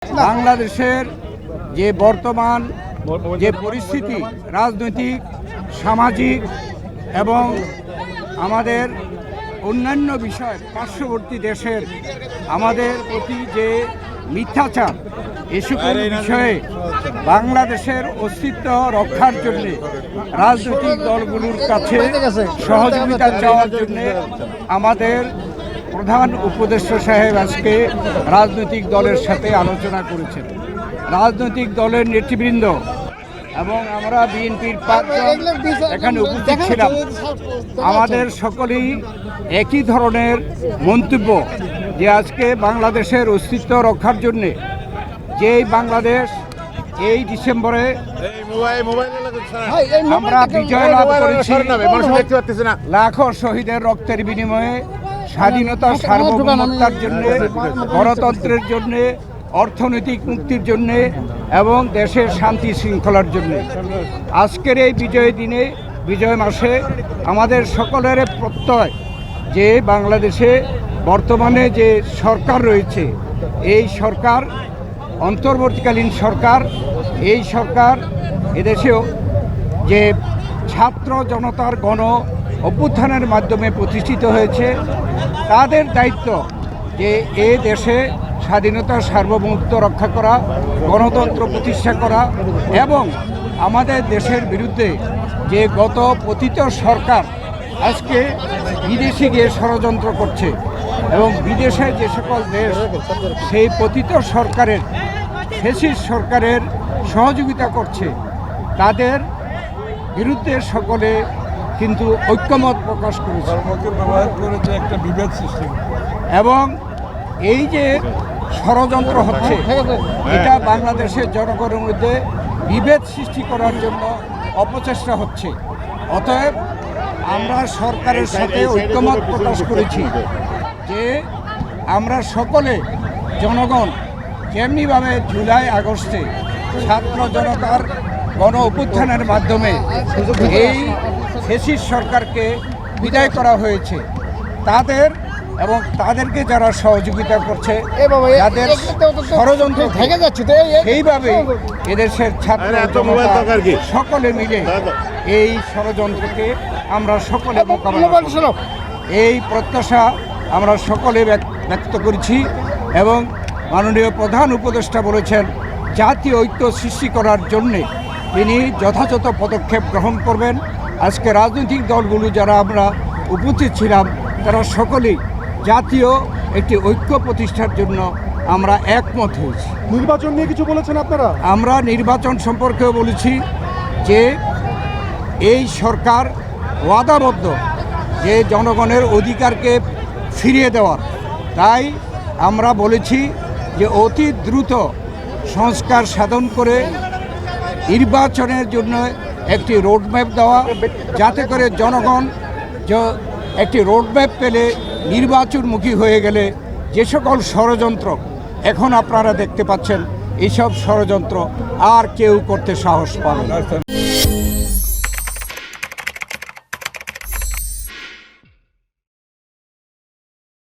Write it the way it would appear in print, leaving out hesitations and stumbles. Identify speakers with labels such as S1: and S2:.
S1: বাংলাদেশের যে বর্তমান যে পরিস্থিতি রাজনৈতিক, সামাজিক এবং আমাদের অন্যান্য বিষয় পার্শ্ববর্তী দেশের আমাদের প্রতি যে মিথ্যাচার, এ সকল বিষয়ে বাংলাদেশের অস্তিত্ব রক্ষার জন্য রাজনৈতিক দলগুলোর কাছে সহযোগিতা চাওয়ার জন্য আমাদের প্রধান উপদেষ্টা সাহেব আজকে রাজনৈতিক দলের সাথে আলোচনা করেছেন। রাজনৈতিক দলের নেতৃবৃন্দ এবং আমরা বিএনপির 5 জন এখানে উপস্থিত ছিলাম। আমাদের সকলেই একই ধরনের মন্তব্য যে আজকে বাংলাদেশের অস্তিত্ব রক্ষার জন্যে যেই বাংলাদেশ এই ডিসেম্বরে আমরা বিজয় লাভ করেছি, লাখো শহীদের রক্তের বিনিময়ে স্বাধীনতা, সার্বভৌমত্বের জন্য, গণতন্ত্রের জন্য, অর্থনৈতিক মুক্তির জন্য এবং দেশের শান্তি শৃঙ্খলার জন্য আজকের এই বিজয় দিনে, বিজয় মাসে আমাদের সকলের প্রত্যয় যে বাংলাদেশে বর্তমানে যে সরকার রয়েছে, এই সরকার অন্তর্বর্তীকালীন সরকার, এই সরকার এদেশেও যে ছাত্র জনতার গণ অভ্যুত্থানের মাধ্যমে প্রতিষ্ঠিত হয়েছে, তাদের দায়িত্ব যে এ দেশে স্বাধীনতা, সার্বভৌমত্ব রক্ষা করা, গণতন্ত্র প্রতিষ্ঠা করা এবং আমাদের দেশের বিরুদ্ধে যে গত পতিত সরকার আজকে বিদেশে গিয়ে ষড়যন্ত্র করছে এবং বিদেশে যে সকল দেশ সেই পতিত সরকারের, ফ্যাসিস্ট সরকারের সহযোগিতা করছে, তাদের বিরুদ্ধে সকলে কিন্তু ঐক্যমত প্রকাশ করেছে একটা বিভেদ সৃষ্টি এবং এই যে ষড়যন্ত্র হচ্ছে, এটা বাংলাদেশের জনগণের মধ্যে বিভেদ সৃষ্টি করার জন্য অপচেষ্টা হচ্ছে। অতএব আমরা সরকারের সাথে ঐক্যমত প্রকাশ করেছি যে আমরা সকলে জনগণ যেমনিভাবে জুলাই আগস্টে ছাত্র জনতার গণ অভ্যুত্থানের মাধ্যমে এই ফ্যাসিস্ট সরকারকে বিদায় করা হয়েছে, তাদের এবং তাদেরকে যারা সহযোগিতা করছে, যাদের ষড়যন্ত্র থেকে যাচ্ছে, সেইভাবে এদেশের ছাত্র জনতা সকলে মিলে এই ষড়যন্ত্রকে আমরা সকলে মোকাবিলা করব, এই প্রত্যাশা আমরা সকলে ব্যক্ত করছি। এবং মাননীয় প্রধান উপদেষ্টা বলেছেন জাতীয় ঐক্য সৃষ্টি করার জন্যে তিনি যথাযথ পদক্ষেপ গ্রহণ করবেন। আজকে রাজনৈতিক দলগুলো যারা আমরা উপস্থিত ছিলাম, তারা সকলেই জাতীয় একটি ঐক্য প্রতিষ্ঠার জন্য আমরা একমত হয়েছি।
S2: নির্বাচন নিয়ে কিছু বলেছেন আপনারা?
S1: আমরা নির্বাচন সম্পর্কেও বলেছি যে এই সরকার ওয়াদাবদ্ধ যে জনগণের অধিকারকে ফিরিয়ে দেওয়ার, তাই আমরা বলেছি যে অতি দ্রুত সংস্কার সাধন করে নির্বাচনের জন্য একটি রোডম্যাপ দেওয়া, যাতে করে জনগণ একটি রোডম্যাপ পেলে নির্বাচনমুখী হয়ে গেলে যে সকল ষড়যন্ত্র এখন আপনারা দেখতে পাচ্ছেন, এইসব ষড়যন্ত্র আর কেউ করতে সাহস পাবে না।